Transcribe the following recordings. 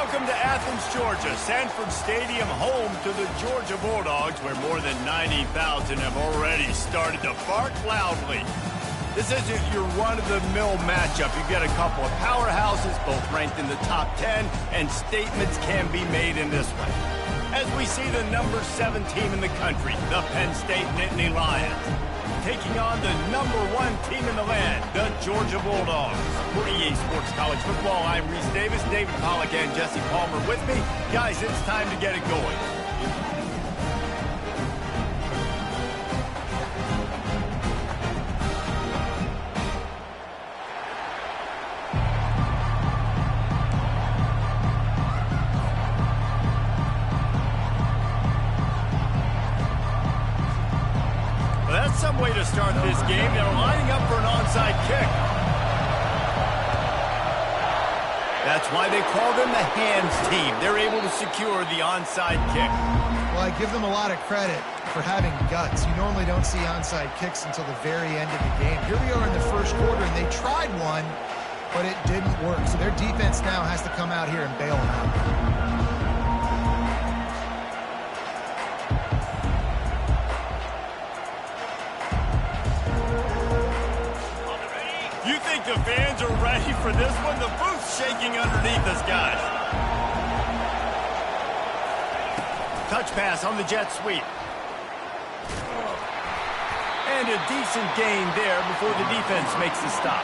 Welcome to Athens, Georgia, Sanford Stadium, home to the Georgia Bulldogs, where more than 90,000 have already started to bark loudly. This isn't your run-of-the-mill matchup. You get a couple of powerhouses, both ranked in the top 10, and statements can be made in this one. As we see the number 7 team in the country, the Penn State Nittany Lions, taking on the number 1 team in the land, the Georgia Bulldogs. For EA Sports College Football, I'm Reese Davis, David Pollack, and Jesse Palmer with me. Guys, it's time to get it going. Some way to start this game. They're lining up for an onside kick. That's why they call them the hands team. They're able to secure the onside kick. Well, I give them a lot of credit for having guts. You normally don't see onside kicks until the very end of the game. Here we are in the first quarter, and they tried one, but it didn't work. So their defense now has to come out here and bail them out. The fans are ready for this one. The booth's shaking underneath us, guys. Touch pass on the jet sweep. And a decent gain there before the defense makes the stop.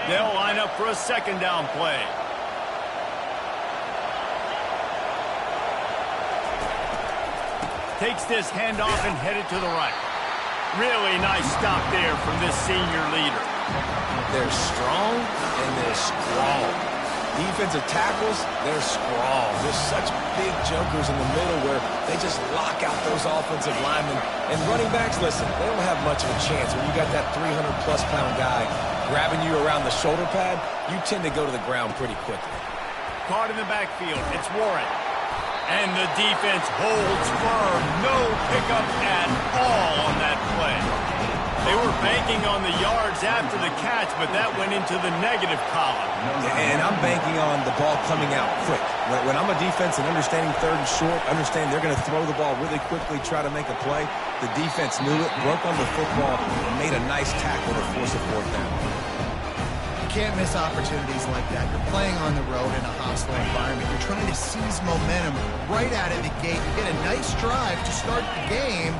They'll line up for a second down play. Takes this handoff and headed to the right. Really nice stop there from this senior leader. They're strong and they're sprawl. Defensive tackles, they're sprawl. There's such big jumpers in the middle where they just lock out those offensive linemen. And running backs, listen, they don't have much of a chance. When you got that 300-plus pound guy grabbing you around the shoulder pad, you tend to go to the ground pretty quickly. Caught in the backfield. It's Warren. And the defense holds firm. No pickup at all on that play. They were banking on the yards after the catch, but that went into the negative column. And I'm banking on the ball coming out quick. When I'm a defense and understanding third and short, understand they're going to throw the ball really quickly, try to make a play. The defense knew it, broke on the football, and made a nice tackle to force a fourth down. Can't miss opportunities like that. You're playing on the road in a hostile environment. You're trying to seize momentum right out of the gate. You get a nice drive to start the game,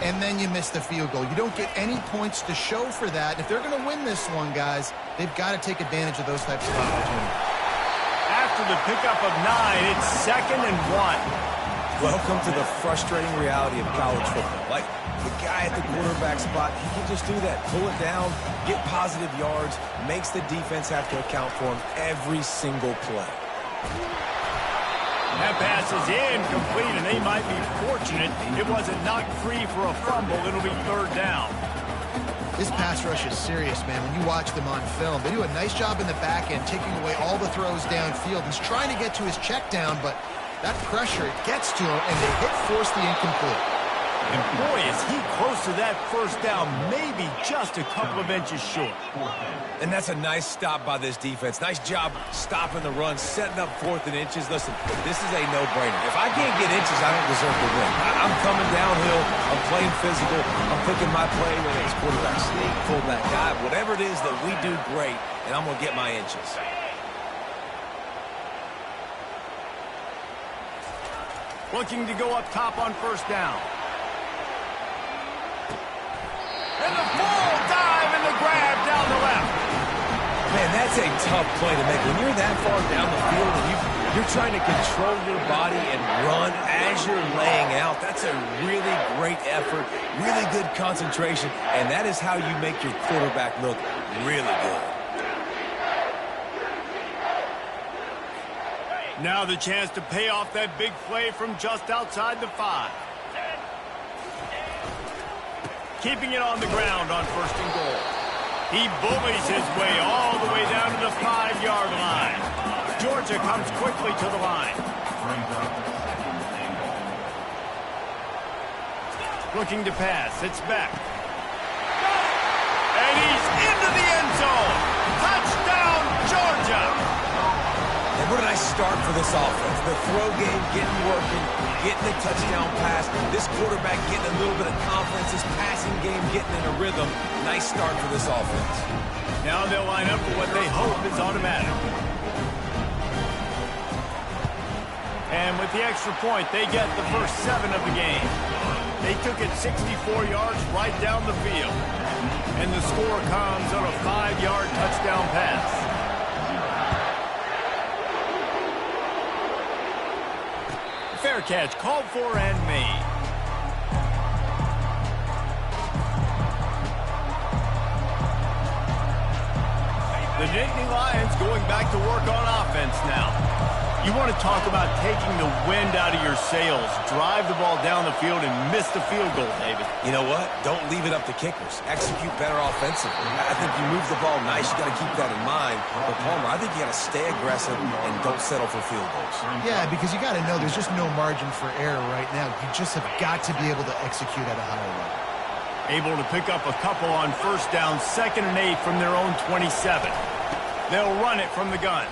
and then you miss the field goal. You don't get any points to show for that. If they're going to win this one, guys, they've got to take advantage of those types of opportunities. After the pickup of 9, it's 2nd and 1. Welcome to the frustrating reality of college football. Like, the guy at the quarterback spot, he can just do that. Pull it down, get positive yards, makes the defense have to account for him every single play. That pass is incomplete, and they might be fortunate it wasn't knocked free for a fumble. It'll be 3rd down. This pass rush is serious, man. When you watch them on film, they do a nice job in the back end, taking away all the throws downfield. He's trying to get to his check down, but that pressure, it gets to him, and they force the incomplete. And boy, is he close to that first down, maybe just a couple of inches short. And that's a nice stop by this defense. Nice job stopping the run, setting up 4th and inches. Listen, this is a no-brainer. If I can't get inches, I don't deserve to win. I'm coming downhill. I'm playing physical. I'm picking my play, whether it's quarterback sneak, fullback dive, whatever it is that we do great, and I'm going to get my inches. Looking to go up top on first down. And the full dive and the grab down the left. Man, that's a tough play to make. When you're that far down the field and you're trying to control your body and run as you're laying out, that's a really great effort, really good concentration, and that is how you make your quarterback look really good. Now the chance to pay off that big play from just outside the 5. Keeping it on the ground on 1st and goal. He bullies his way all the way down to the 5-yard line. Georgia comes quickly to the line. Looking to pass. It's back. And And he's into the end zone. Touchdown, Georgia. And what a nice start for this offense. The throw game getting working, getting the touchdown pass. This quarterback getting a little bit of confidence. This passing game getting in a rhythm. Nice start for this offense. Now they'll line up for what they hope is automatic. And with the extra point, they get the first 7 of the game. They took it 64 yards right down the field. And the score comes on a 5-yard touchdown pass. Fair catch called for and made. The Nittany Lions going back to work on offense now. You want to talk about taking the wind out of your sails. Drive the ball down the field and miss the field goal, David. You know what? Don't leave it up to kickers. Execute better offensively. I think you move the ball nice. You got to keep that in mind. But, Palmer, I think you got to stay aggressive and don't settle for field goals. Yeah, because you got to know there's just no margin for error right now. You just have got to be able to execute at a higher level. Able to pick up a couple on first down, 2nd and 8 from their own 27. They'll run it from the gun.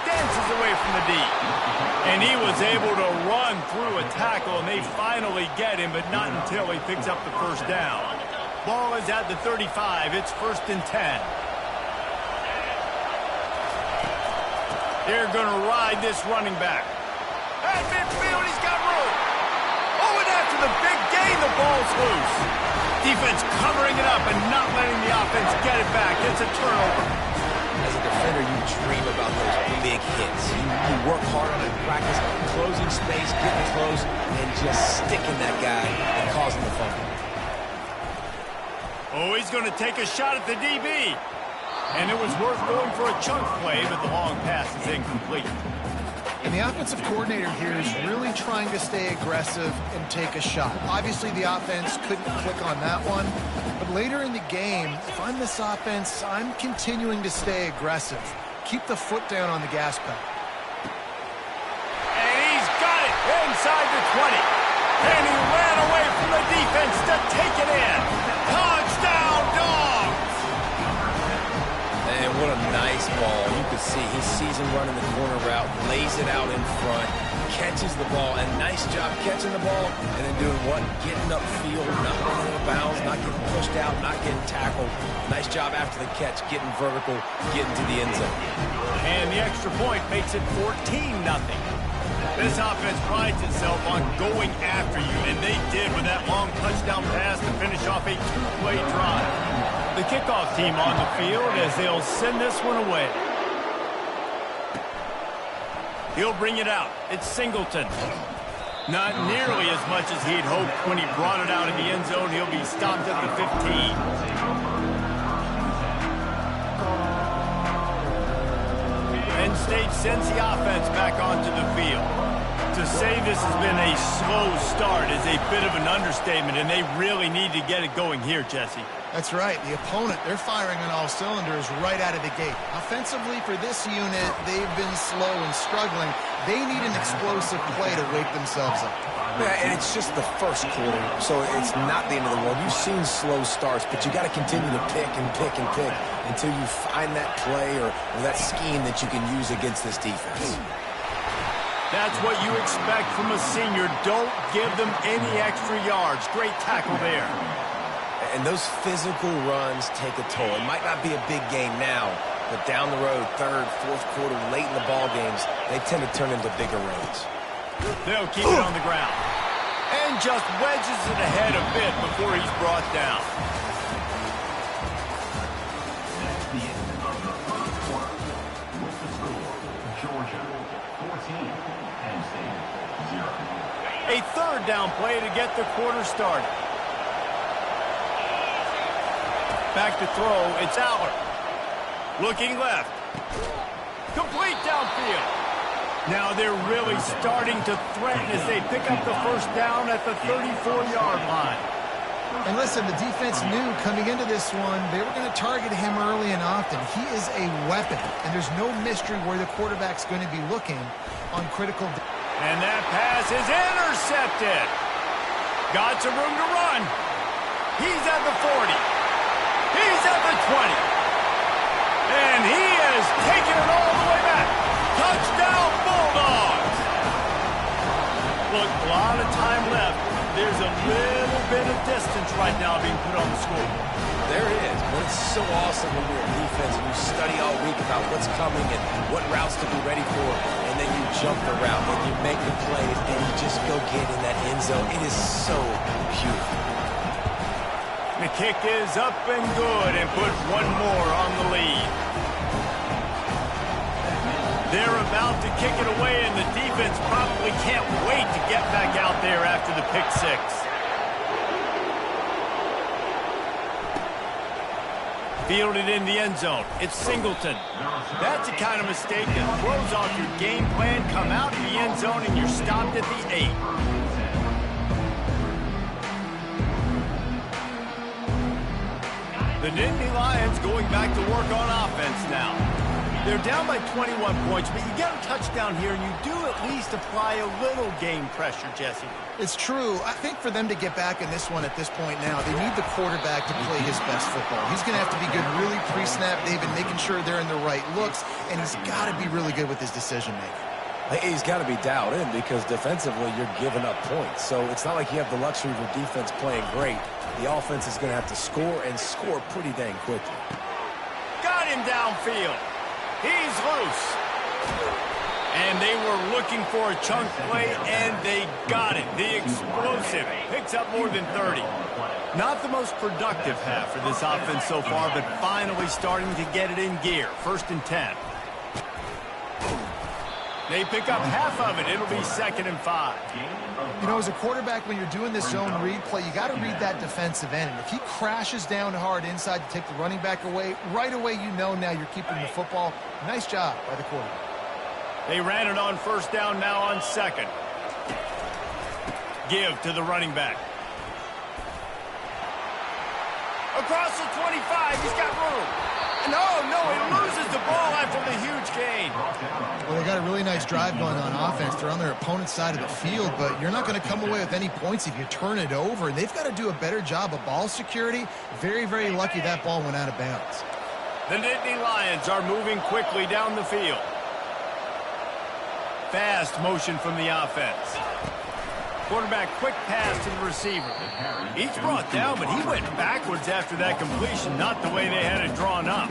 Dances away from the D. And he was able to run through a tackle, and they finally get him, but not until he picks up the first down. Ball is at the 35. It's 1st and 10. They're going to ride this running back. At midfield, he's got room. Oh, and after the big gain, the ball's loose. Defense covering it up and not letting the offense get it back. It's a turnover. As a defender, you dream about those big hits. You work hard on it in practice, closing space, getting close, and just sticking that guy and causing the fumble. Oh, he's going to take a shot at the DB. And it was worth going for a chunk play, but the long pass is incomplete. And the offensive coordinator here is really trying to stay aggressive and take a shot. Obviously, the offense couldn't click on that one. But later in the game, if I'm this offense, I'm continuing to stay aggressive. Keep the foot down on the gas pedal. And he's got it inside the 20. And he ran away from the defense to take it in. Touchdown, Dogs! And what a nice ball. You could see he sees him running the corner route, lays it out in front, catches the ball, and nice job catching the ball, and then doing what? Getting upfield, not running out of bounds, not getting pushed out, not getting tackled. Nice job after the catch, getting vertical, getting to the end zone. And the extra point makes it 14-0. This offense prides itself on going after you, and they did with that long touchdown pass to finish off a 2-play drive. The kickoff team on the field as they'll send this one away. He'll bring it out. It's Singleton. Not nearly as much as he'd hoped when he brought it out in the end zone. He'll be stopped at the 15. Penn State sends the offense back onto the field. To say this has been a slow start is a bit of an understatement, and they really need to get it going here, Jesse. That's right. The opponent, they're firing on all cylinders right out of the gate. Offensively, for this unit, they've been slow and struggling. They need an explosive play to wake themselves up. Yeah, and it's just the first quarter, so it's not the end of the world. You've seen slow starts, but you got to continue to pick and pick and pick until you find that play or that scheme that you can use against this defense. That's what you expect from a senior. Don't give them any extra yards. Great tackle there. And those physical runs take a toll. It might not be a big game now, but down the road, 3rd, 4th quarter, late in the ball games, they tend to turn into bigger runs. They'll keep it on the ground. And just wedges it ahead a bit before he's brought down. A 3rd down play to get the quarter started. Back to throw, it's Aller. Looking left. Complete downfield. Now they're really starting to threaten as they pick up the first down at the 34-yard line. And listen, the defense knew coming into this one, they were going to target him early and often. He is a weapon, and there's no mystery where the quarterback's going to be looking on critical. And that pass is intercepted. Got some room to run. He's at the 40. He's at the 20. And he has taken it all the way back. Touchdown, Bulldogs. Look, a lot of time left. There's a little bit of distance right now being put on the scoreboard. There is, but it's so awesome when you're a defense and you study all week about what's coming and what routes to be ready for, and then you jump the route and you make the plays and you just go get in that end zone. It is so beautiful. The kick is up and good and put one more on the lead. They're about to kick it away, and the defense probably can't wait to get back out there after the pick six. Fielded in the end zone. It's Singleton. That's the kind of mistake that throws off your game plan. Come out in the end zone, and you're stopped at the 8. The Nittany Lions going back to work on offense now. They're down by 21 points, but you get a touchdown here, and you do at least apply a little game pressure, Jesse. It's true. I think for them to get back in this one at this point now, they need the quarterback to play his best football. He's going to have to be good really pre-snap, David, making sure they're in the right looks, and he's got to be really good with his decision-making. He's got to be dialed in because defensively you're giving up points. So it's not like you have the luxury of your defense playing great. The offense is going to have to score and score pretty dang quickly. Got him downfield. He's loose. And they were looking for a chunk play, and they got it. The explosive picks up more than 30. Not the most productive half for this offense so far, but finally starting to get it in gear. 1st and 10. They pick up half of it. It'll be 2nd and 5. You know, as a quarterback, when you're doing this zone read play, you got to read that defensive end. And if he crashes down hard inside to take the running back away, right away you know now you're keeping the football. Nice job by the quarterback. They ran it on 1st down, now on 2nd. Give to the running back. Across the 25, he's got room. No, he loses the ball after the huge gain. Well, they got a really nice drive going on offense. They're on their opponent's side of the field, but you're not going to come away with any points if you turn it over. And they've got to do a better job of ball security. Very, very lucky that ball went out of bounds. The Nittany Lions are moving quickly down the field. Fast motion from the offense. Quarterback quick pass to the receiver. He's brought down, but he went backwards after that completion, not the way they had it drawn up.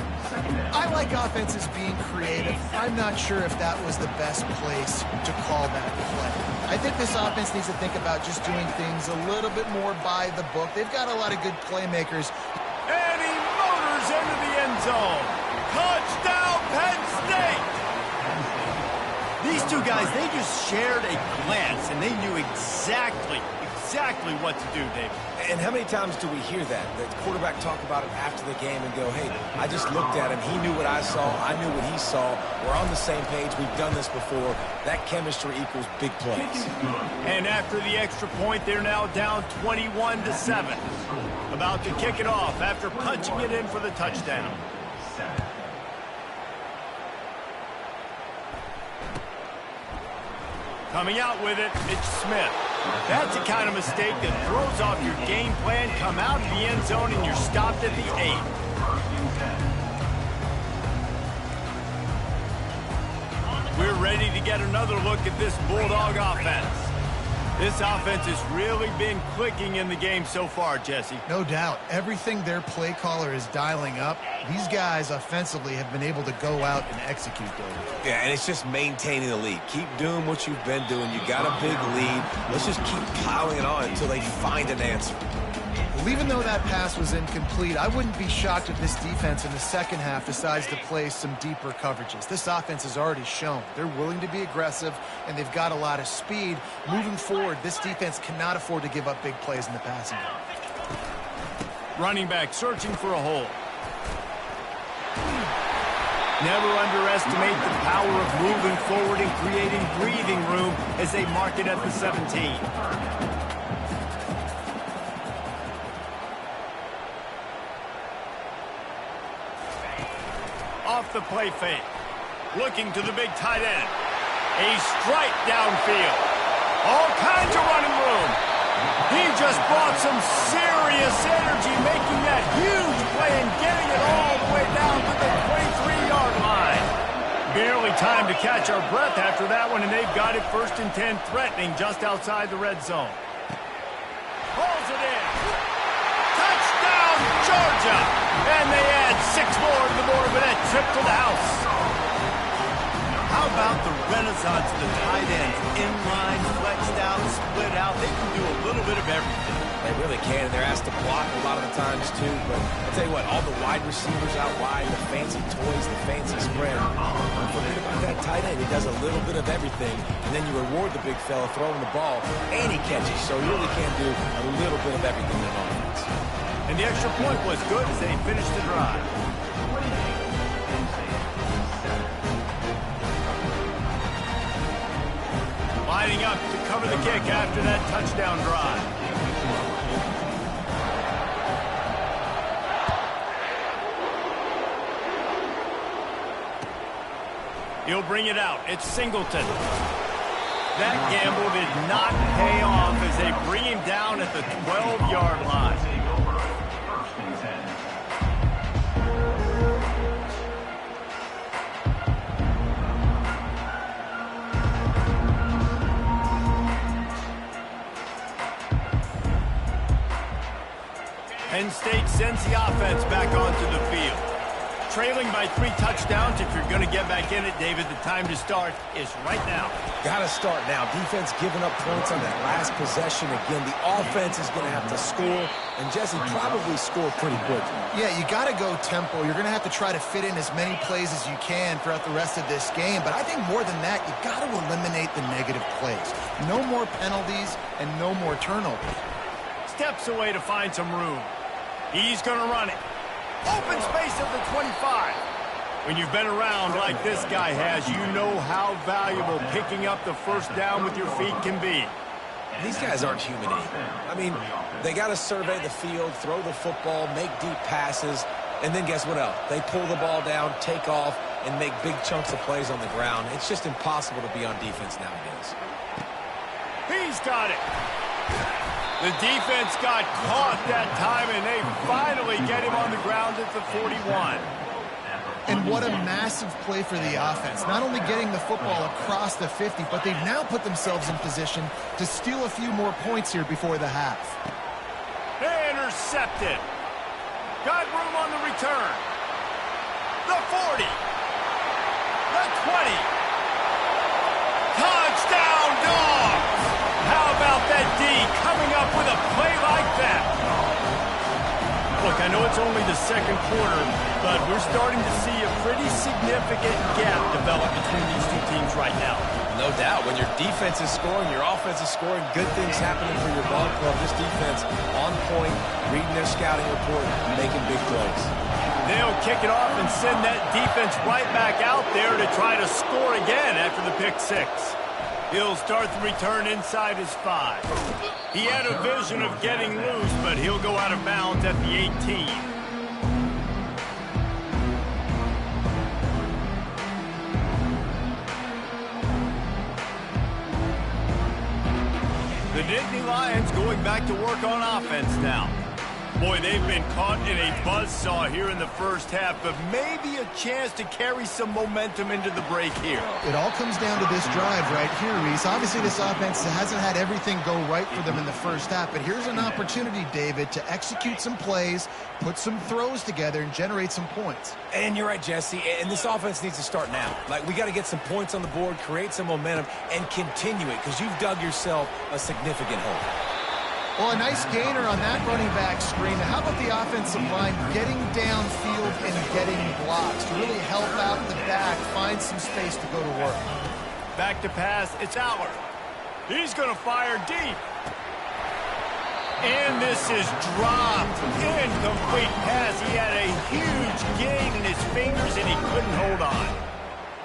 I like offenses being creative. I'm not sure if that was the best place to call that play. I think this offense needs to think about just doing things a little bit more by the book. They've got a lot of good playmakers. And he motors into the end zone. Touchdown, Penn State! These two guys, they just shared a glance, and they knew exactly what to do, David. And how many times do we hear that? The quarterback talk about it after the game and go, hey, I just looked at him. He knew what I saw. I knew what he saw. We're on the same page. We've done this before. That chemistry equals big plays. And after the extra point, they're now down 21-7. About to kick it off after punching it in for the touchdown. Coming out with it, it's Smith. That's the kind of mistake that throws off your game plan. Come out in the end zone and you're stopped at the 8. We're ready to get another look at this Bulldog offense. This offense has really been clicking in the game so far, Jesse. No doubt. Everything their play caller is dialing up, these guys offensively have been able to go out and execute, David. Yeah, and it's just maintaining the lead. Keep doing what you've been doing. You got a big lead. Let's just keep piling it on until they find an answer. Well, even though that pass was incomplete, I wouldn't be shocked if this defense in the second half decides to play some deeper coverages. This offense has already shown they're willing to be aggressive, and they've got a lot of speed. Moving forward, this defense cannot afford to give up big plays in the passing game. Running back searching for a hole. Never underestimate the power of moving forward and creating breathing room as they mark it at the 17. Off the play fake. Looking to the big tight end. A strike downfield. All kinds of running room. He just brought some serious energy, making that huge play and getting it all the way down to the 23-yard line. Barely time to catch our breath after that one, and they've got it 1st and 10, threatening just outside the red zone. Pulls it in. Touchdown, Georgia! And they add 6 more to the board with that trip to the house. How about the renaissance of the tight ends? Inline, flexed out, split out. They can do a little bit of everything. They really can, and they're asked to block a lot of the times, too. But I'll tell you what, all the wide receivers out wide, the fancy toys, the fancy spread. Don't forget about that tight end. He does a little bit of everything, and then you reward the big fella throwing the ball, and he catches. So he really can do a little bit of everything in offense. And the extra point was good as they finished the drive. Lining up to cover the kick after that touchdown drive. He'll bring it out. It's Singleton. That gamble did not pay off as they bring him down at the 12-yard line. Penn State sends the offense back onto the field. Trailing by 3 touchdowns. If you're going to get back in it, David, the time to start is right now. Got to start now. Defense giving up points on that last possession. Again, the offense is going to have to score, and Jesse probably score pretty quickly. Yeah, you got to go tempo. You're going to have to try to fit in as many plays as you can throughout the rest of this game. But I think more than that, you got to eliminate the negative plays. No more penalties and no more turnovers. Steps away to find some room. He's going to run it. Open space at the 25. When you've been around like this guy has, you know how valuable picking up the first down with your feet can be. These guys aren't human either. I mean, they got to survey the field, throw the football, make deep passes, and then guess what else? They pull the ball down, take off, and make big chunks of plays on the ground. It's just impossible to be on defense nowadays. He's got it. The defense got caught that time, and they finally get him on the ground at the 41. And what a massive play for the offense. Not only getting the football across the 50, but they've now put themselves in position to steal a few more points here before the half. Intercepted. Got room on the return. The 40. The 20. Touchdown, Dogs! How about that D coming up with a play like that? Look, I know it's only the second quarter, but we're starting to see a pretty significant gap develop between these two teams right now. No doubt. When your defense is scoring, your offense is scoring, good things happening for your ball club. This defense on point, reading their scouting report, making big plays. They'll kick it off and send that defense right back out there to try to score again after the pick 6. He'll start the return inside his 5. He had a vision of getting loose, but he'll go out of bounds at the 18. The Nittany Lions going back to work on offense now. Boy, they've been caught in a buzzsaw here in the first half, but maybe a chance to carry some momentum into the break here. It all comes down to this drive right here, Reese. Obviously, this offense hasn't had everything go right for them in the first half, but here's an opportunity, David, to execute some plays, put some throws together, and generate some points. And you're right, Jesse, and this offense needs to start now. Like, we got to get some points on the board, create some momentum, and continue it, because you've dug yourself a significant hole. Well, a nice gainer on that running back screen. How about the offensive line getting downfield and getting blocks to really help out the back, find some space to go to work? Back to pass, it's Aller. He's going to fire deep. And this is dropped. Incomplete pass. He had a huge gain in his fingers, and he couldn't hold on.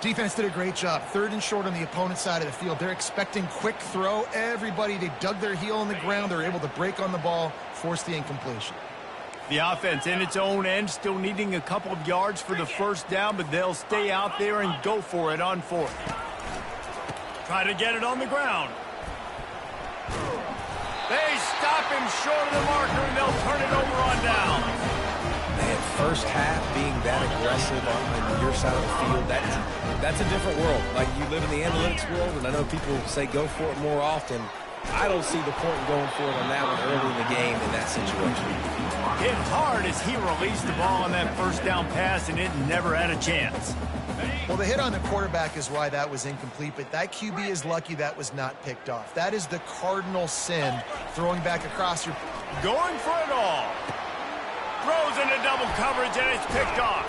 Defense did a great job. 3rd and short on the opponent's side of the field. They're expecting quick throw. Everybody, they dug their heel on the ground. They're able to break on the ball, force the incompletion. The offense in its own end, still needing a couple of yards for the first down, but they'll stay out there and go for it on 4th. Try to get it on the ground. They stop him short of the marker, and they'll turn it over on down. Man, first half being that aggressive on your side of the field, that's a different world. Like, you live in the analytics world, and I know people say go for it more often. I don't see the point in going for it on that one early in the game in that situation. Hit hard as he released the ball on that first down pass, and it never had a chance. Well, the hit on the quarterback is why that was incomplete, but that QB is lucky that was not picked off. That is the cardinal sin, throwing back across your... Going for it all. Throws into double coverage, and it's picked off.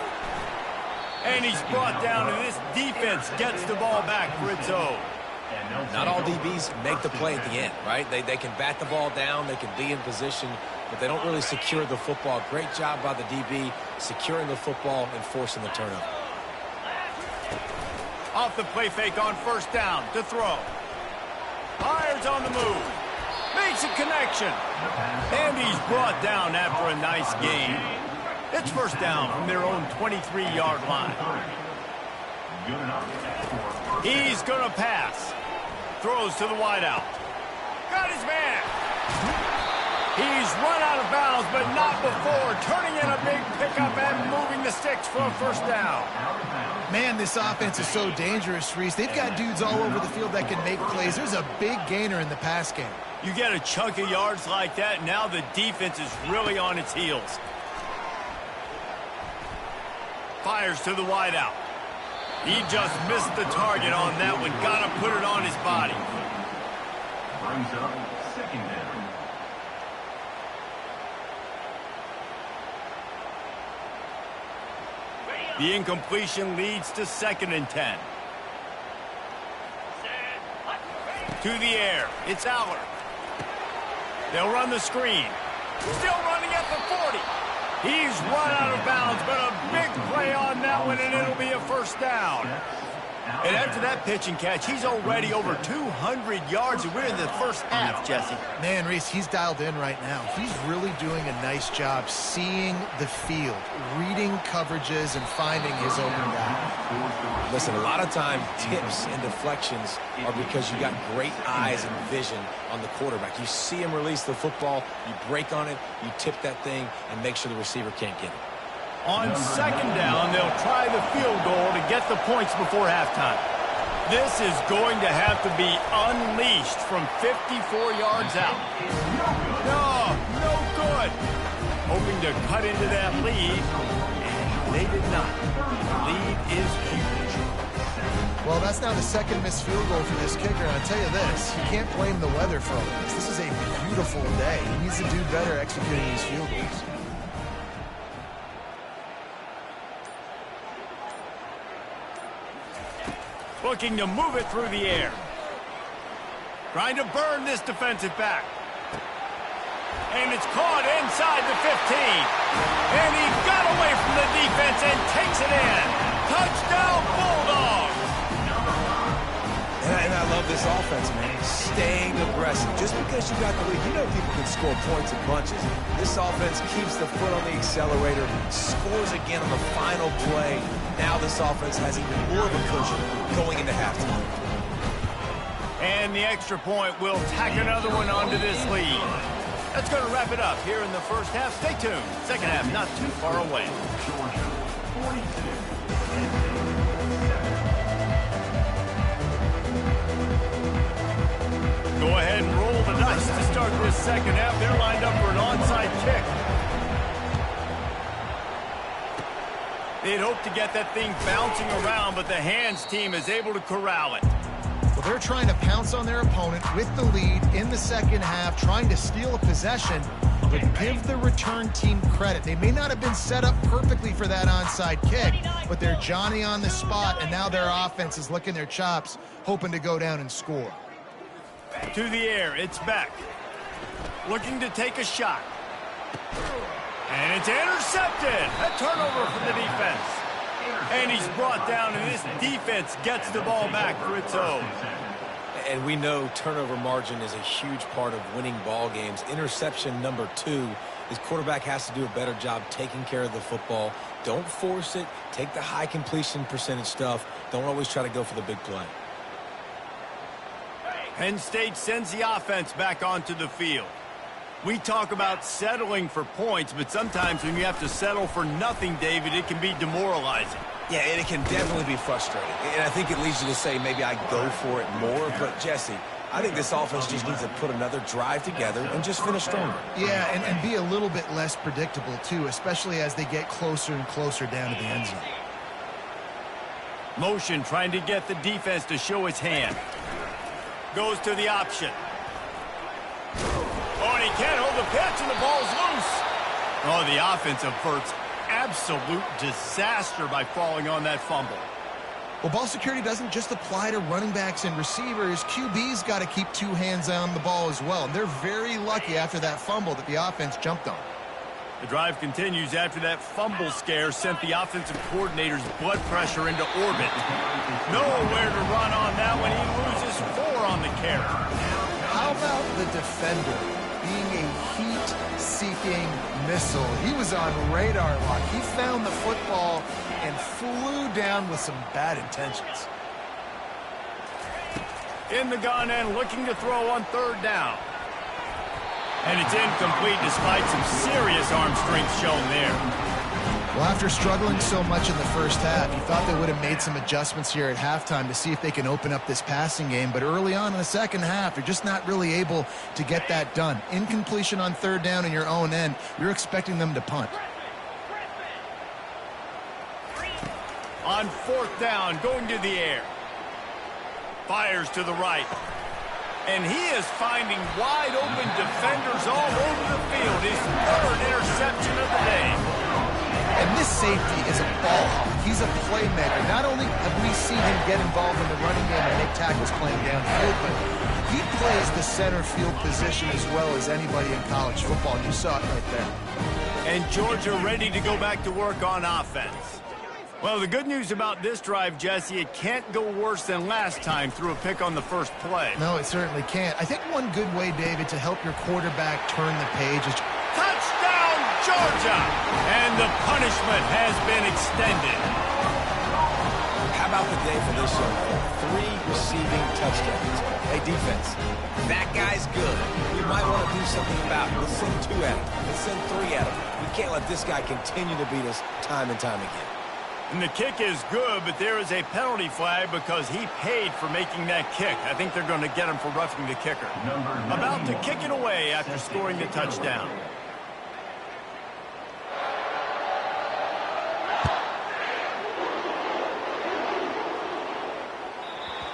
And he's brought down, and this defense gets the ball back for its own. Not all DBs make the play at the end, right? They can bat the ball down, they can be in position, but they don't really secure the football. Great job by the DB securing the football and forcing the turnover. Off the play fake on first down to throw. Fires on the move. Makes a connection. And he's brought down after a nice gain. It's first down from their own 23-yard line. He's going to pass. Throws to the wideout. Got his man. He's run out of bounds, but not before turning in a big pickup and moving the sticks for a first down. Man, this offense is so dangerous, Reese. They've got dudes all over the field that can make plays. There's a big gainer in the pass game. You get a chunk of yards like that, now the defense is really on its heels. Fires to the wideout. He just missed the target on that one. Got to put it on his body. Brings up second down. The incompletion leads to 2nd and 10. To the air. It's Aller. They'll run the screen. Still running at the 40. He's run out of bounds, but a big play on that one, and it'll be a first down. And after that pitch and catch, he's already over 200 yards, and we're in the first half, Jesse. Man, Reese, he's dialed in right now. He's really doing a nice job seeing the field, reading coverages, and finding his open guy. Listen, a lot of time, tips and deflections are because you got great eyes and vision on the quarterback. You see him release the football, you break on it, you tip that thing, and make sure the receiver can't get it. On second down, they'll try the field goal to get the points before halftime. This is going to have to be unleashed from 54 yards out. No good. Hoping to cut into that lead, and they did not. The lead is huge. Well, that's now the second missed field goal for this kicker, and I'll tell you this, you can't blame the weather for all this. This is a beautiful day. He needs to do better executing these field goals. Looking to move it through the air. Trying to burn this defensive back. And it's caught inside the 15. And he got away from the defense and takes it in. Touchdown, Bulldogs! And I love this offense, man. Staying aggressive. Just because you got the lead, you know people can score points and bunches. This offense keeps the foot on the accelerator, scores again on the final play. Now this offense has even more of a cushion going into halftime. And the extra point will tack another one onto this lead. That's going to wrap it up here in the first half. Stay tuned. Second half not too far away. Georgia, 42. Go ahead and roll the dice to start this second half. They're lined up for an onside kick. They'd hoped to get that thing bouncing around, but the hands team is able to corral it. Well, they're trying to pounce on their opponent with the lead in the second half, trying to steal a possession, but give the return team credit. They may not have been set up perfectly for that onside kick, but they're Johnny on the spot, and now their offense is licking their chops, hoping to go down and score. To the air, it's Beck. Looking to take a shot. And it's intercepted. A turnover for the defense. And he's brought down, and this defense gets the ball back for its own. And we know turnover margin is a huge part of winning ball games. Interception number 2. This quarterback has to do a better job taking care of the football. Don't force it. Take the high completion percentage stuff. Don't always try to go for the big play. Penn State sends the offense back onto the field. We talk about settling for points, but sometimes when you have to settle for nothing, David, it can be demoralizing. Yeah, and it can definitely be frustrating. And I think it leads you to say maybe I go for it more. But, Jesse, I think this offense just needs to put another drive together and just finish stronger. Yeah, and be a little bit less predictable, too, especially as they get closer and closer down to the end zone. Motion trying to get the defense to show its hand. Goes to the option. Oh, and he can't hold the pitch, and the ball's loose. Oh, the offense averts absolute disaster by falling on that fumble. Well, ball security doesn't just apply to running backs and receivers. QB's got to keep two hands on the ball as well. And they're very lucky after that fumble that the offense jumped on. The drive continues after that fumble scare sent the offensive coordinator's blood pressure into orbit. Nowhere to run on that when he loses 4 on the carry. How about the defender being a heat-seeking missile? He was on radar lock. He found the football and flew down with some bad intentions. In the gun and looking to throw on 3rd down. And it's incomplete despite some serious arm strength shown there. Well, after struggling so much in the first half, you thought they would have made some adjustments here at halftime to see if they can open up this passing game. But early on in the second half, they're just not really able to get that done. Incompletion on 3rd down in your own end, you're expecting them to punt. On 4th down, going to the air. Fires to the right. And he is finding wide-open defenders all over the field. His 3rd interception of the day. And this safety is a ball hawk. He's a playmaker. Not only have we seen him get involved in the running game and make tackles playing downfield, but he plays the center field position as well as anybody in college football. You saw it right there. And Georgia ready to go back to work on offense. Well, the good news about this drive, Jesse, it can't go worse than last time through a pick on the first play. No, it certainly can't. I think one good way, David, to help your quarterback turn the page is... Touchdown, Georgia! And the punishment has been extended. How about the day for this young man? 3 receiving touchdowns. Hey, defense, that guy's good. We might want to do something about it. Let's send 2 at him. Let's send 3 at him. We can't let this guy continue to beat us time and time again. And the kick is good, but there is a penalty flag because he paid for making that kick. I think they're going to get him for roughing the kicker. About to kick it away after scoring the touchdown.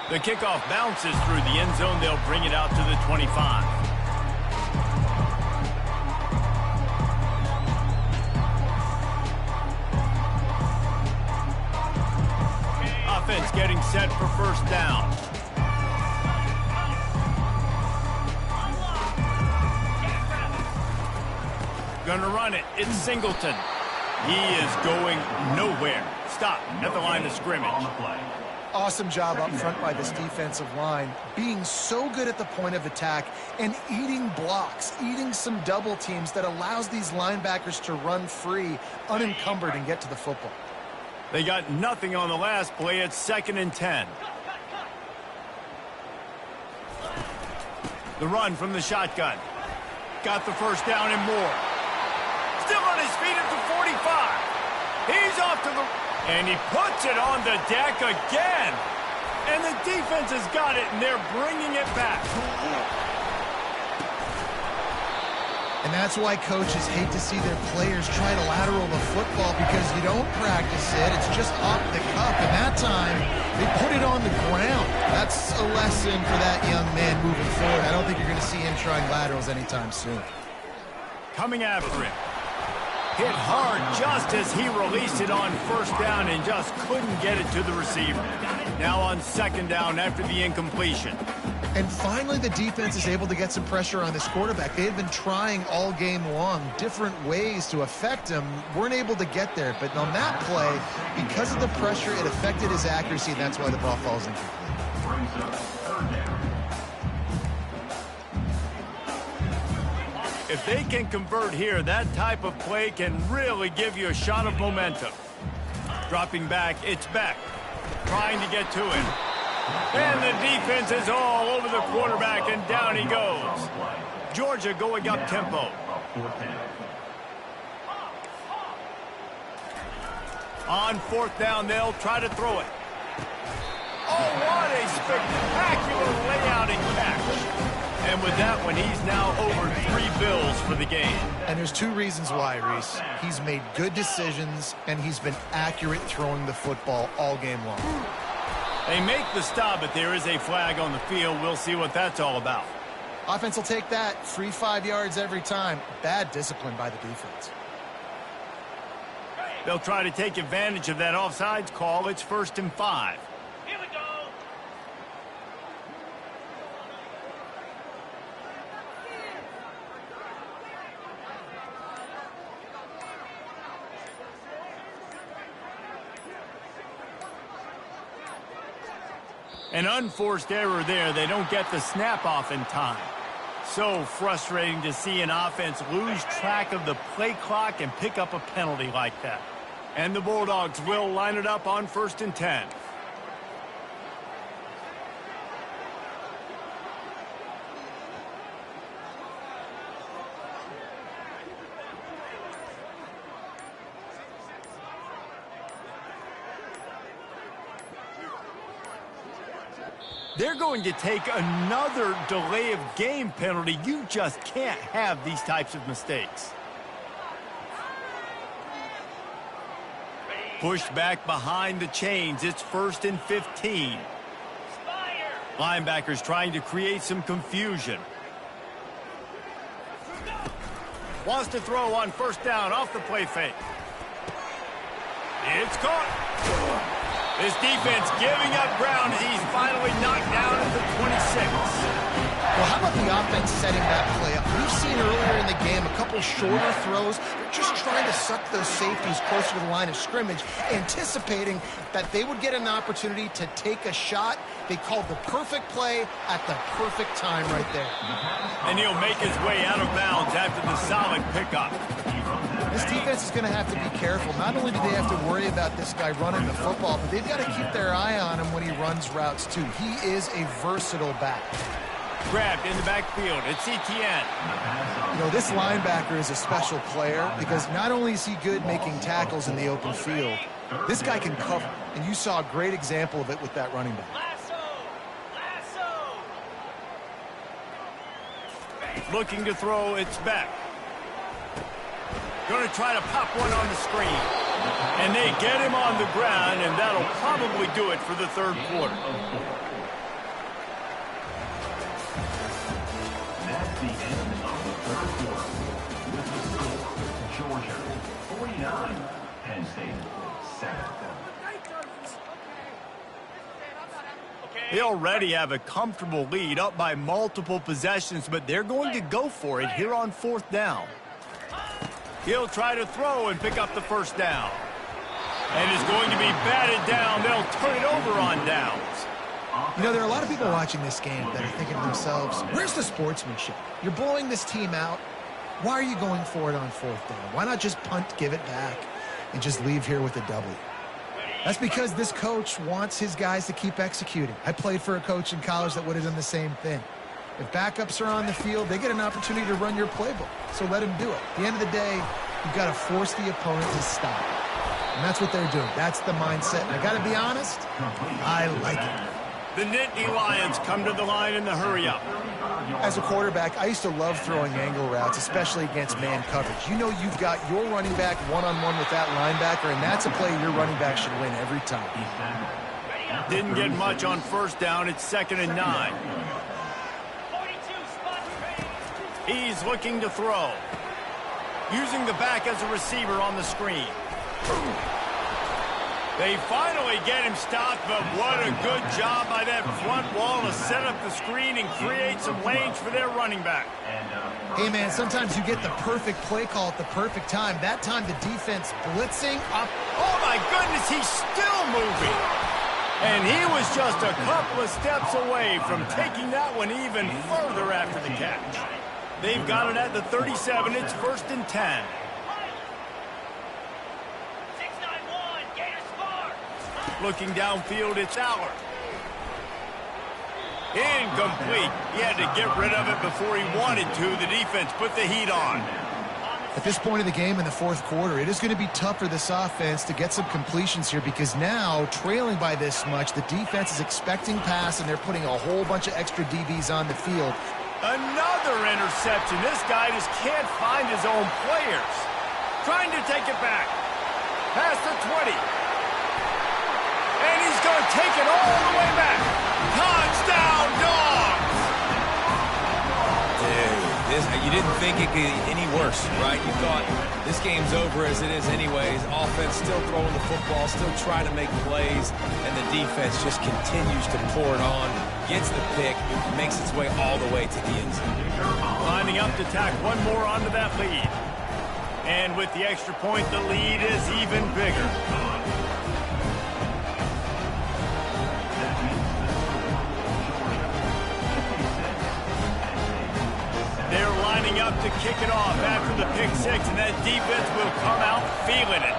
The kickoff bounces through the end zone. They'll bring it out to the 25. Offense getting set for 1st down. Gonna run it. It's Singleton. He is going nowhere. Stop at the line of scrimmage. Awesome job up front by this defensive line, being so good at the point of attack and eating blocks, eating some double teams that allows these linebackers to run free, unencumbered, and get to the football. They got nothing on the last play. It's 2nd and 10. The run from the shotgun. Got the 1st down and more. Still on his feet at the 45. He's off to the... And he puts it on the deck again. And the defense has got it, and they're bringing it back. And that's why coaches hate to see their players try to lateral the football because you don't practice it. It's just off the cuff. And that time, they put it on the ground. That's a lesson for that young man moving forward. I don't think you're going to see him trying laterals anytime soon. Coming after him. Hit hard just as he released it on 1st down and just couldn't get it to the receiver. Now on 2nd down after the incompletion. And finally, the defense is able to get some pressure on this quarterback. They had been trying all game long different ways to affect him. Weren't able to get there. But on that play, because of the pressure, it affected his accuracy, and that's why the ball falls incomplete. Brings up 3rd down. If they can convert here, that type of play can really give you a shot of momentum. Dropping back, it's Beck. Trying to get to him. And the defense is all over the quarterback, and down he goes. Georgia going up tempo. On fourth down, they'll try to throw it. Oh, what a spectacular layout and catch. And with that one, he's now over 3 bills for the game. And there's 2 reasons why, Reese. He's made good decisions, and he's been accurate throwing the football all game long. They make the stop, but there is a flag on the field. We'll see what that's all about. Offense will take that. Free 5 yards every time. Bad discipline by the defense. They'll try to take advantage of that offsides call. It's 1st and 5. Here we go. An unforced error there. They don't get the snap off in time. So frustrating to see an offense lose track of the play clock and pick up a penalty like that. And the Bulldogs will line it up on 1st and 10. They're going to take another delay of game penalty. You just can't have these types of mistakes. Pushed back behind the chains. It's 1st and 15. Linebackers trying to create some confusion. Wants to throw on 1st down off the play fake. It's caught. This defense giving up ground as he's finally knocked down at the 26. Well, how about the offense setting that play up? We've seen earlier in the game a couple shorter throws. They're just trying to suck those safeties closer to the line of scrimmage, anticipating that they would get an opportunity to take a shot. They called the perfect play at the perfect time right there. And he'll make his way out of bounds after the solid pickup. This defense is going to have to be careful. Not only do they have to worry about this guy running the football, but they've got to keep their eye on him when he runs routes, too. He is a versatile back. Grabbed in the backfield. It's Etienne. You know, this linebacker is a special player because not only is he good making tackles in the open field, this guy can cover. And you saw a great example of it with that running back. Looking to throw, it's back. Going to try to pop one on the screen. And they get him on the ground, and that'll probably do it for the 3rd quarter. That's the end of the 3rd quarter. With the score, Georgia 49, Penn State 7. They already have a comfortable lead, up by multiple possessions, but they're going to go for it here on 4th down. He'll try to throw and pick up the 1st down. And is going to be batted down. They'll turn it over on downs. You know, there are a lot of people watching this game that are thinking to themselves, where's the sportsmanship? You're blowing this team out. Why are you going for it on 4th down? Why not just punt, give it back, and just leave here with a W? That's because this coach wants his guys to keep executing. I played for a coach in college that would have done the same thing. If backups are on the field, they get an opportunity to run your playbook. So let them do it. At the end of the day, you've got to force the opponent to stop. And that's what they're doing. That's the mindset. And I got to be honest, I like it. The Nittany Lions come to the line in the hurry-up. As a quarterback, I used to love throwing angle routes, especially against man coverage. You know you've got your running back one-on-one with that linebacker, and that's a play your running back should win every time. Didn't get much on 1st down. It's 2nd and 9. He's looking to throw. Using the back as a receiver on the screen. They finally get him stopped, but what a good job by that front wall to set up the screen and create some lanes for their running back. Hey, man, sometimes you get the perfect play call at the perfect time. That time the defense blitzing up. Oh, my goodness, he's still moving. And he was just a couple of steps away from taking that one even further after the catch. They've got it at the 37. It's 1st and 10. Looking downfield, it's Aller. Incomplete. He had to get rid of it before he wanted to. The defense put the heat on. At this point of the game in the fourth quarter, it is going to be tough for this offense to get some completions here because now, trailing by this much, the defense is expecting pass, and they're putting a whole bunch of extra DBs on the field. Another interception. This guy just can't find his own players. Trying to take it back. Past the 20. And he's going to take it all the way back. Touchdown, Dogs! Dude, you didn't think it could get any worse, right? You thought this game's over as it is anyways. Offense still throwing the football, still trying to make plays, and the defense just continues to pour it on, gets the pick, makes its way all the way to the end zone. Lining up to tack one more onto that lead. And with the extra point, the lead is even bigger. They're lining up to kick it off after the pick six, and that defense will come out feeling it.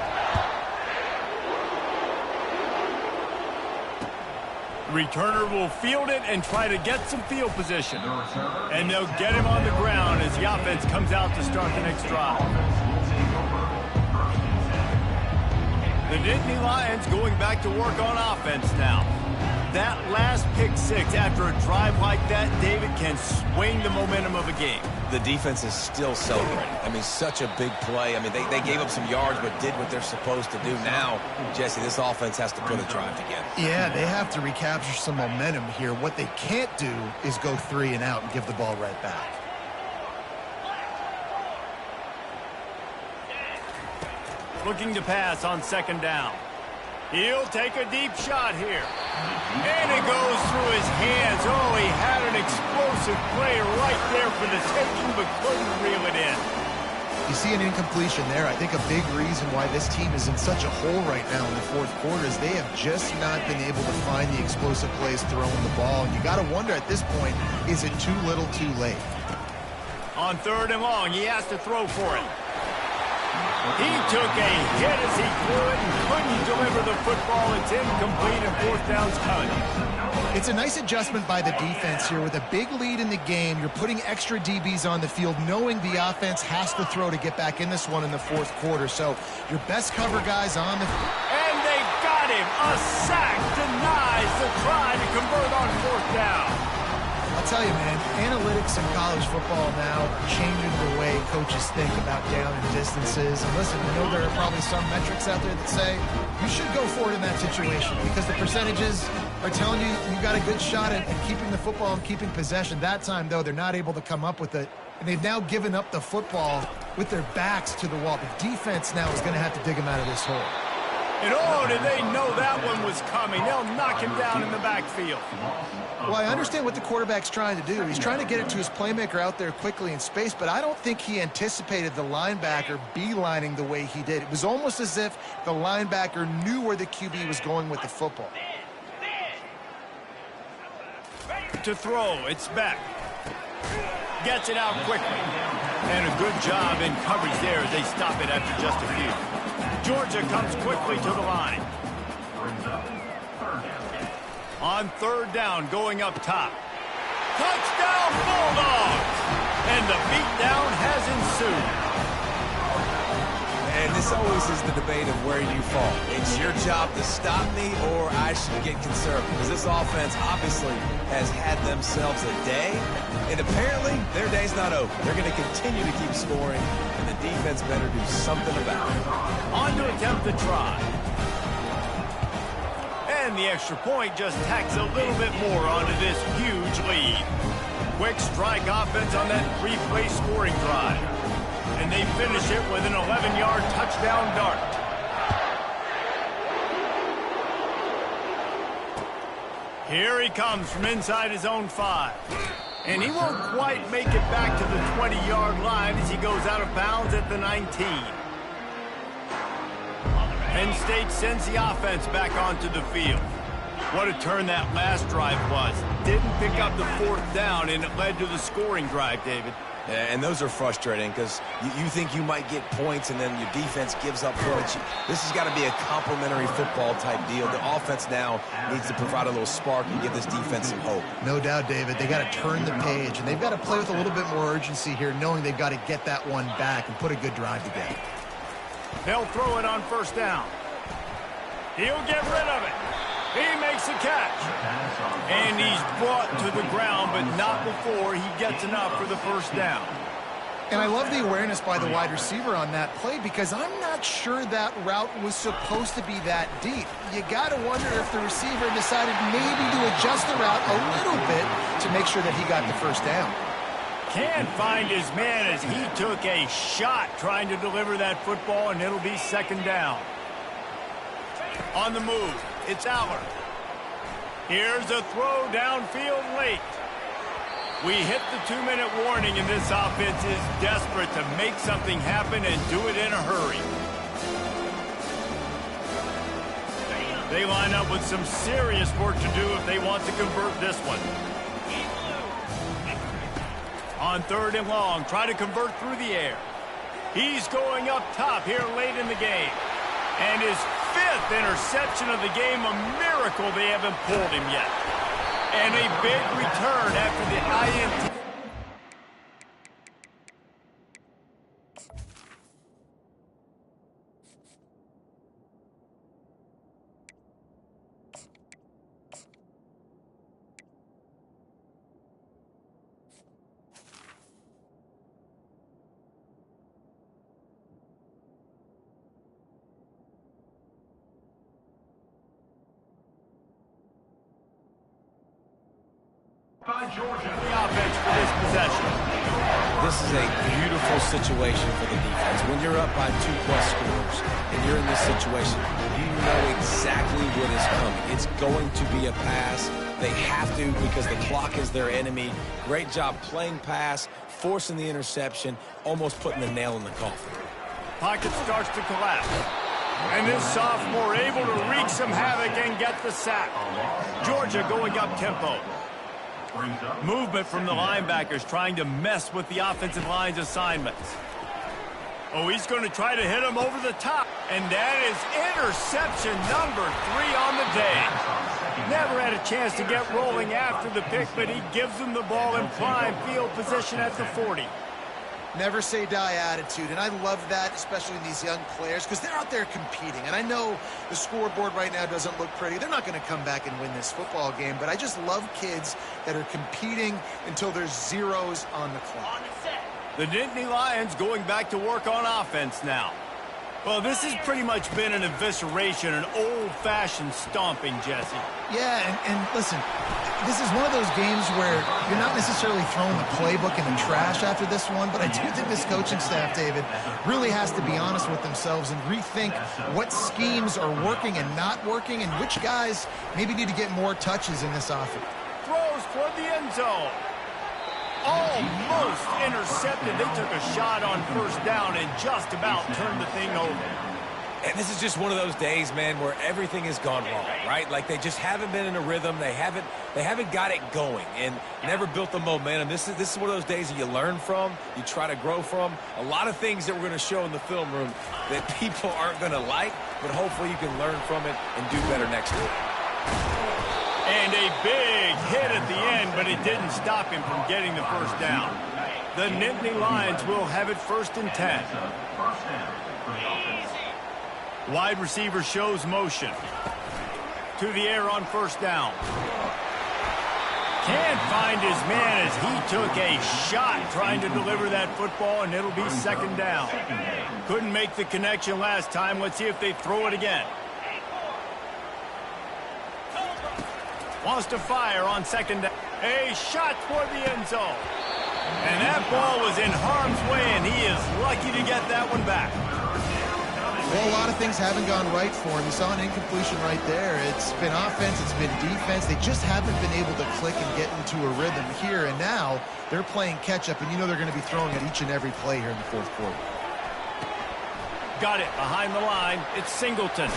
Returner will field it and try to get some field position. And they'll get him on the ground as the offense comes out to start the next drive. The Nittany Lions going back to work on offense now. That last pick six after a drive like that, David, can swing the momentum of a game. The defense is still celebrating. I mean, such a big play. I mean, they gave up some yards but did what they're supposed to do. Now, Jesse, this offense has to put a drive together. Yeah, they have to recapture some momentum here. What they can't do is go 3 and out and give the ball right back. Looking to pass on second down. He'll take a deep shot here. And it goes through his hands. Oh, he had an explosive play right there for the taking, but couldn't reel it in. You see an incompletion there. I think a big reason why this team is in such a hole right now in the fourth quarter is they have just not been able to find the explosive plays throwing the ball. And you got to wonder at this point, is it too little too late? On third and long, he has to throw for it. He took a hit as he threw it and couldn't deliver the football. It's incomplete and fourth down's coming. It's a nice adjustment by the defense here. With a big lead in the game, you're putting extra DBs on the field, knowing the offense has to throw to get back in this one in the fourth quarter. So your best cover guys on the... And they got him. A sack denies the try to convert on fourth down. I'll tell you, man, analytics in college football now are changing the way coaches think about down and distances. And listen, I know there are probably some metrics out there that say you should go for it in that situation because the percentages are telling you you got a good shot at keeping the football and keeping possession. That time, though, they're not able to come up with it. And they've now given up the football with their backs to the wall. The defense now is going to have to dig them out of this hole. And oh, did they know that one was coming. They'll knock him down in the backfield. Well, I understand what the quarterback's trying to do. He's trying to get it to his playmaker out there quickly in space, but I don't think he anticipated the linebacker beelining the way he did. It was almost as if the linebacker knew where the QB was going with the football. To throw, it's back. Gets it out quickly. And a good job in coverage there as they stop it after just a few. Georgia comes quickly to the line. On third down, going up top. Touchdown, Bulldogs! And the beatdown has ensued. And this always is the debate of where you fall. It's your job to stop me or I should get conservative. Because this offense obviously has had themselves a day. And apparently their day's not over. They're going to continue to keep scoring. And the defense better do something about it. On to attempt the try. And the extra point just tacks a little bit more onto this huge lead. Quick strike offense on that three-play scoring drive. And they finish it with an 11-yard touchdown dart. Here he comes from inside his own 5. And he won't quite make it back to the 20-yard line as he goes out of bounds at the 19. Penn State sends the offense back onto the field. What a turn that last drive was. Didn't pick up the fourth down, and it led to the scoring drive, David. And those are frustrating because you think you might get points and then your defense gives up points. This has got to be a complementary football type deal. The offense now needs to provide a little spark and give this defense some hope. No doubt, David. They got to turn the page, and they've got to play with a little bit more urgency here, knowing they've got to get that one back and put a good drive together. They'll throw it on first down. He'll get rid of it. He makes a catch. And he's brought to the ground, but not before he gets enough for the first down. And I love the awareness by the wide receiver on that play because I'm not sure that route was supposed to be that deep. You got to wonder if the receiver decided maybe to adjust the route a little bit to make sure that he got the first down. Can't find his man as he took a shot trying to deliver that football, and it'll be second down. On the move, it's Aller. Here's a throw downfield late. We hit the 2-minute warning, and this offense is desperate to make something happen and do it in a hurry. They line up with some serious work to do if they want to convert this one. On third and long, try to convert through the air. He's going up top here late in the game. And his 5th interception of the game, a miracle they haven't pulled him yet. And a big return after the INT. By Georgia. The offense for this possession. This is a beautiful situation for the defense. When you're up by 2+ scores and you're in this situation, you know exactly what is coming. It's going to be a pass. They have to because the clock is their enemy. Great job playing pass, forcing the interception, almost putting the nail in the coffin. Pocket starts to collapse. And this sophomore able to wreak some havoc and get the sack. Georgia going up tempo. Movement from the linebackers trying to mess with the offensive line's assignments. Oh, he's going to try to hit him over the top. And that is interception number 3 on the day. Never had a chance to get rolling after the pick, but he gives them the ball in prime field position at the 40. Never say die attitude, and I love that, especially in these young players, because they're out there competing. And I know the scoreboard right now doesn't look pretty. They're not going to come back and win this football game, but I just love kids that are competing until there's zeros on the clock. The Nittany Lions going back to work on offense now. Well, this has pretty much been an evisceration, an old-fashioned stomping, Jesse. Yeah, and listen, this is one of those games where you're not necessarily throwing the playbook in the trash after this one, but I do think this coaching staff, David, really has to be honest with themselves and rethink what schemes are working and not working and which guys maybe need to get more touches in this offense. Throws toward the end zone. Almost intercepted. They took a shot on first down and just about turned the thing over. And this is just one of those days, man, where everything has gone wrong, right? Like they just haven't been in a rhythm. They haven't got it going and never built the momentum. This is one of those days that you learn from, you try to grow from. A lot of things that we're going to show in the film room that people aren't going to like, but hopefully you can learn from it and do better next week. And a big hit at the end, but it didn't stop him from getting the first down. The Nittany Lions will have it 1st and 10. Wide receiver shows motion. To the air on first down. Can't find his man as he took a shot trying to deliver that football, and it'll be second down. Couldn't make the connection last time. Let's see if they throw it again. Wants to fire on second down. A shot toward the end zone. And that ball was in harm's way, and he is lucky to get that one back. Well, a lot of things haven't gone right for him. You saw an incompletion right there. It's been offense, it's been defense. They just haven't been able to click and get into a rhythm here. And now they're playing catch-up, and you know they're going to be throwing at each and every play here in the fourth quarter. Got it behind the line. It's Singleton.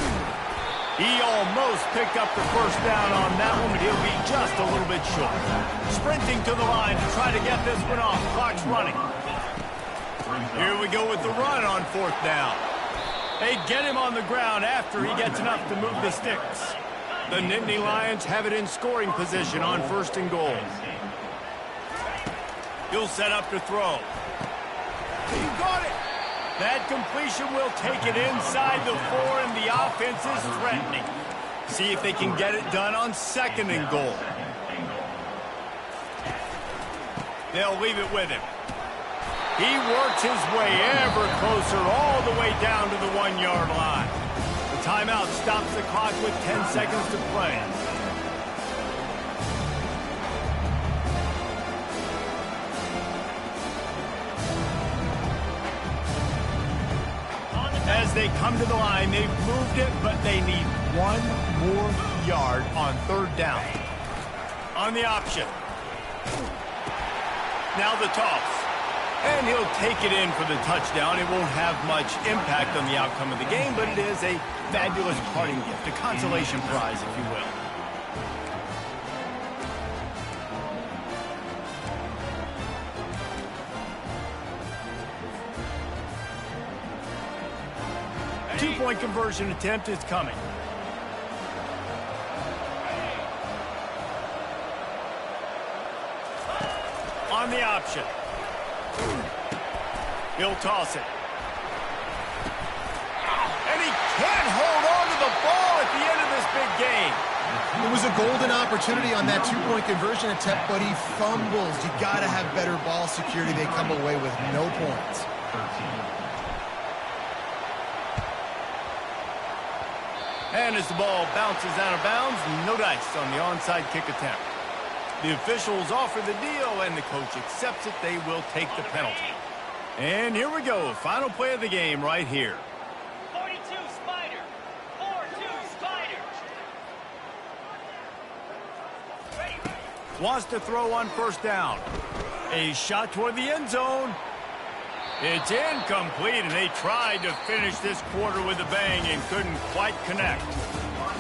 He almost picked up the first down on that one, but he'll be just a little bit short. Sprinting to the line to try to get this one off. Clock's running. Here we go with the run on 4th down. They get him on the ground after he gets enough to move the sticks. The Nittany Lions have it in scoring position on 1st and goal. He'll set up to throw. He got it. That completion will take it inside the 4, and the offense is threatening. See if they can get it done on 2nd and goal. They'll leave it with him. He works his way ever closer all the way down to the 1-yard line. The timeout stops the clock with 10 seconds to play. As they come to the line, they've moved it, but they need 1 more yard on 3rd down. On the option. Now the toss. And he'll take it in for the touchdown. It won't have much impact on the outcome of the game, but it is a fabulous parting gift, a consolation prize, if you will. Two-point conversion attempt is coming. On the option. He'll toss it. And he can't hold on to the ball at the end of this big game. It was a golden opportunity on that 2-point conversion attempt, but he fumbles. You got to have better ball security. They come away with no points. And as the ball bounces out of bounds, no dice on the onside kick attempt. The officials offer the deal, and the coach accepts it. They will take the penalty. And here we go. Final play of the game right here. 42 Spider. 4-2 Spider. Wants to throw on 1st down. A shot toward the end zone. It's incomplete, and they tried to finish this quarter with a bang and couldn't quite connect.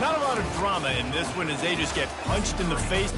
Not a lot of drama in this one as they just get punched in the face.